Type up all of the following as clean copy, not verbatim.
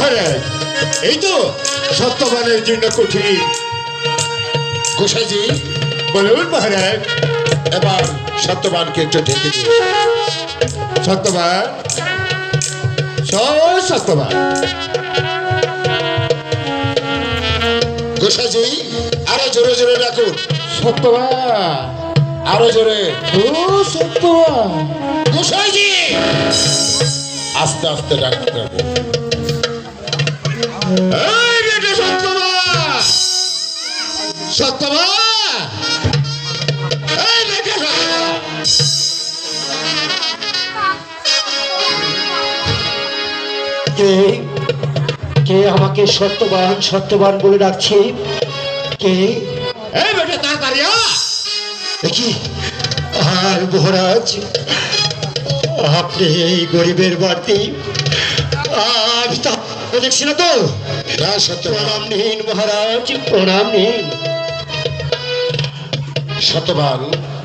মহারাজ, এই তো সত্যবানের জন্য কঠিন। গোসাইজি বলুন মহারাজ। এবার সত্যবানকে একটু ঢেকে দিন। সত্যবান, সত্যবান। গোসাইজি আরো জোরে জোরে ডাকুন। সত্যবান, আরো জোরে। ও সত্যবান। গোসাইজি আস্তে আস্তে ডাকতে হবে। এই বেটা সত্যবান, সত্যবান, এই বেটা সত্যবান। কে কে আমাকে সত্যবান সত্যবান বলে ডাকছে? কে? এই বেটা তাড়াতাড়ি আ। দেখি। আর মহারাজ, আপনি এই গরিবের বাড়তি আমি তা দেখছি না তো? না সত্যবান, প্রণাম নিন মহারাজ, প্রণাম নিন। সত্যবান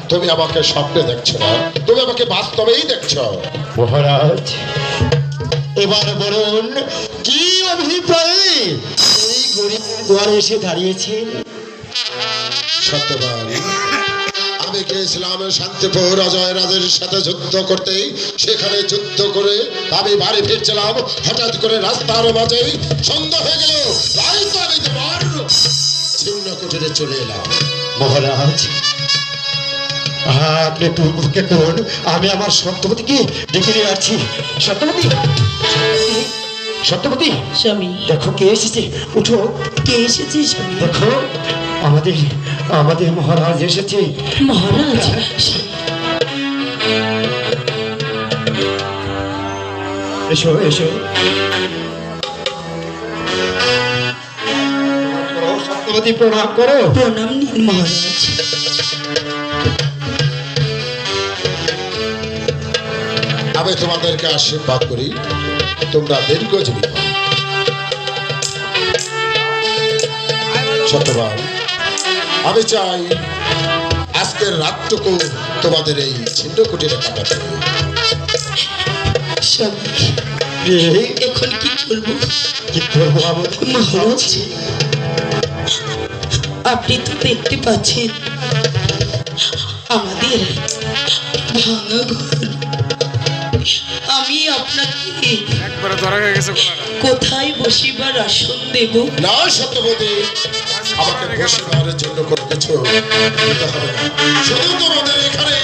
তুমি আমাকে স্বপ্নে দেখছো না, তুমি আমাকে বাস্তবেই দেখছো। মহারাজ, এবার বলুন কি অভিপ্রায়ে এই গরিবের দুয়ারে এসে দাঁড়িয়েছেন? সত্যবান আমি গিয়েছিলাম শান্তিপুর অজয় রাজের সাথে যুদ্ধ করতে। সেখানে যুদ্ধ করে আমি বাড়ি ফিরছিলাম, হঠাৎ করে রাস্তার মাঝেই সন্ধ্যা হয়ে গেল। তাই তো আমি তোমার ছিন্ন কুটিরে চলে এলাম। মহারাজ, আপনি পূর্বকে করুন, আমি আমার সত্যবতীকে ডেকে নিয়ে আসছি। সত্যবতী, সত্যবতী, স্বামী, দেখো কে এসেছে, উঠো। কে এসেছে স্বামী? দেখো আমাদের আমাদের মহারাজ এসেছে। মহারাজ, এসো এসো। সত্যবতী প্রণাম করো। প্রণাম নিন মহারাজ। আমি তোমাদেরকে আশীর্বাদ করি, তোমরা দীর্ঘজীবী হও। সত্যবান আমি চাই আজকের রাতটুকু তোমাদের এই ছিন্ন কুটিরে কাটাতে। স্বামী, এই, এখন কি করবো? কি করবো আমাদের মহারাজ, আপনি তো দেখতে পাচ্ছেন আমাদের ভাঙা ঘর। আমি আপনাকে একবারে ধরা হয়ে গেছে গলাটা। কোথায় বসিবার আসন দেব? না সত্যবতী, আমাকে বসে দেওয়ার জন্য কোনো কিছু দিতে হবে না। শুধু তোমাদের এখানে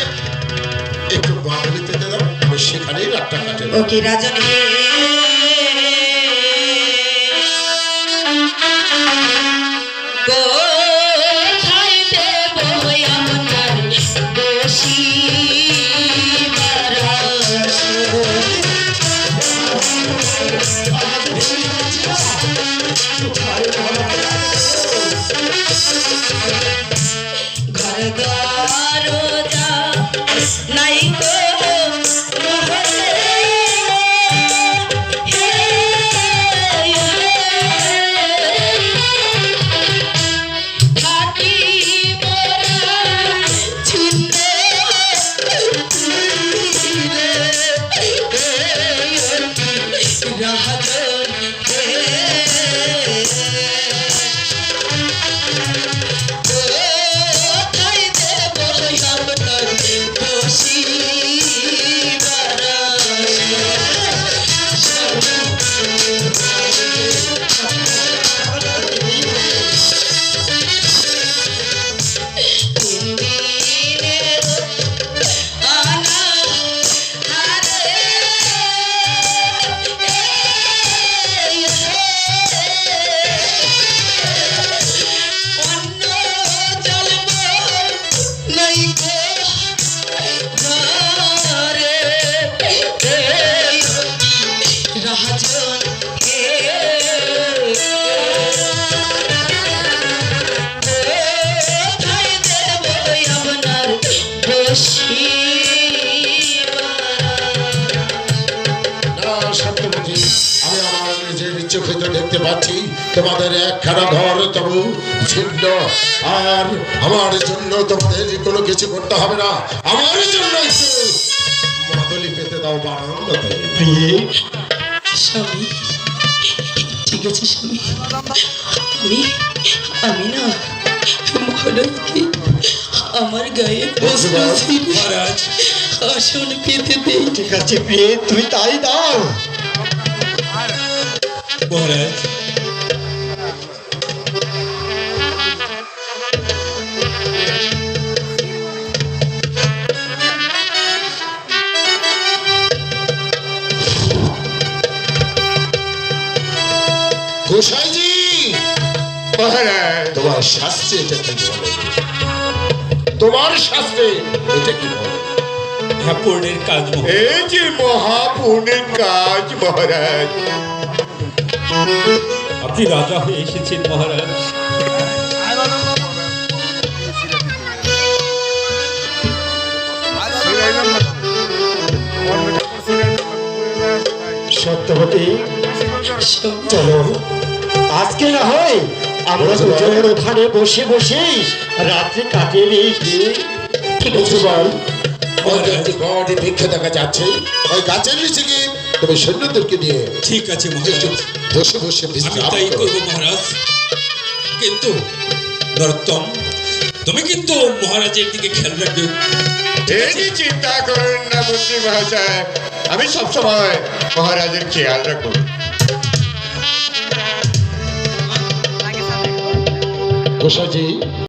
একটু বাঙালি পেতে দাও, আমি সেখানেই রাতটা কাটে। ওকে রাজন হে, কোথায় দেব আপনার বসিবার আসন? ঘর দরজা নাই গো মহলে, হে, থাকি মোরা ছিন্ন কুটিরে, রাজন হে, কোথায় দেব আপনার বসিবার আসন? তিন দিনের অনাহারে অন্ন জলব নাই গো ঘরে, রাজন হে, কোথায় দেব আপনার বসিবার? না সত্যবতী, আমি আমার নিজের চোখে তো দেখতে পাচ্ছি তোমাদের একখানা ঘর তবু ছিন্ন। আর আমার জন্য তোমাদের কোনো কিছু করতে হবে না, আমার জন্য একটু মাদলি পেতে দাও, বারান্দাতে। প্রিয়ে, স্বামী, ঠিক আছে স্বামী, আমি আমি না মহারাজকে আমার গায়ে বস্ত্র মহারাজ আসন পেতে দেই। ঠিক আছে প্রিয়ে, তুমি তাই দাও। মহারাজ গোসাইজি, মহারাজ তোমার শাস্ত্রে এটা কি বলে? তোমার শাস্ত্রে এটা কি বলে? পূর্ণের কাজ এই যে মহাপুণ্যের কাজ মহারাজ। আপনি রাজা হয়ে এসেছেন মহারাজ। সত্যবতী, চলো আজকে না হয় আমরা দুজন ওখানে বসে বসেই রাত্রি কাটিয়ে নিই। বুঝবাল, ওদের একটি বড় ভিক্ষা দেখা যাচ্ছে, ওই গাছের নিচে গিয়ে তুমি সৈন্যদেরকে নিয়ে ঠিক আছে একটু মহারাজ, বসে বসে আমি বিশ্রাম তাই করো। করবো মহারাজ। কিন্তু নরোত্তম, তুমি কিন্তু মহারাজের দিকে খেয়াল রাখবে। এই যে চিন্তা করুন না মন্ত্রী মহাশয়, আমি সবসময় মহারাজের খেয়াল রাখবো। গোসাইজি,